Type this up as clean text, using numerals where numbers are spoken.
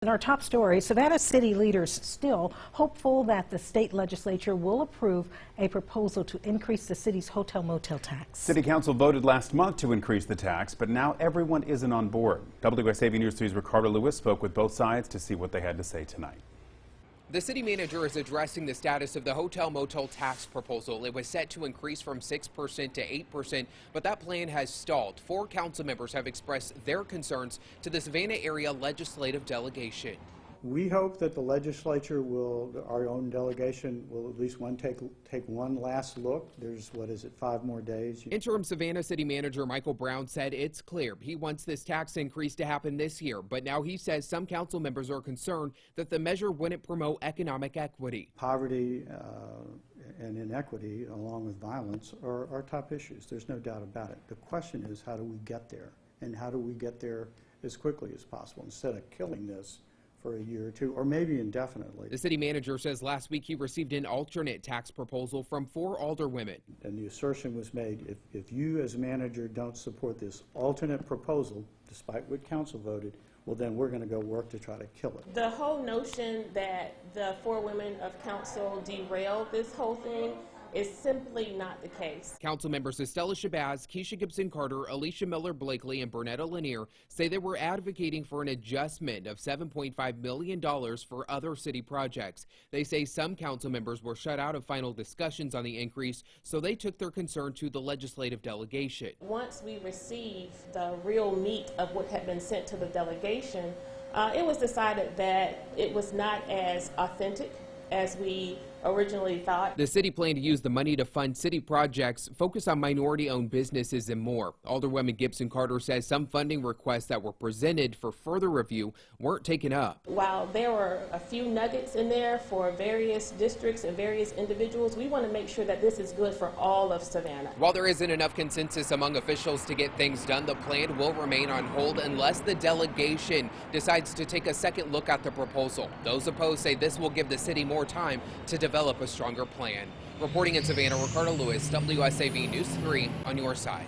In our top story, Savannah city leaders still hopeful that the state legislature will approve a proposal to increase the city's hotel-motel tax. City Council voted last month to increase the tax, but now everyone isn't on board. WSAV News 3's Ricardo Lewis spoke with both sides to see what they had to say tonight. The city manager is addressing the status of the hotel-motel tax proposal. It was set to increase from 6% to 8%, but that plan has stalled. 4 council members have expressed their concerns to the Savannah area legislative delegation. We hope that the legislature our own delegation will at least take one last look. There's, 5 more days. Interim Savannah City Manager Michael Brown said it's clear he wants this tax increase to happen this year, but now he says some council members are concerned that the measure wouldn't promote economic equity. Poverty and inequity, along with violence, are top issues. There's no doubt about it. The question is, how do we get there? And how do we get there as quickly as possible instead of killing this for a year or two, or maybe indefinitely. The city manager says last week he received an alternate tax proposal from 4 alderwomen. And the assertion was made, if you as manager don't support this alternate proposal, despite what council voted, well then we're going to go work to try to kill it. The whole notion that the 4 women of council derailed this whole thing is simply not the case. Council members Estella Shabazz, Keisha Gibson-Carter, Alicia Miller-Blakely, and Bernetta Lanier say they were advocating for an adjustment of $7.5 million for other city projects. They say some council members were shut out of final discussions on the increase, so they took their concern to the legislative delegation. Once we received the real meat of what had been sent to the delegation, it was decided that it was not as authentic as we originally thought. The city planned to use the money to fund city projects, focus on minority-owned businesses and more. Alderwoman Gibson-Carter says some funding requests that were presented for further review weren't taken up. While there were a few nuggets in there for various districts and various individuals, we want to make sure that this is good for all of Savannah. While there isn't enough consensus among officials to get things done, the plan will remain on hold unless the delegation decides to take a second look at the proposal. Those opposed say this will give the city more time to develop a stronger plan. Reporting in Savannah, Ricardo Lewis, WSAV News 3 on your side.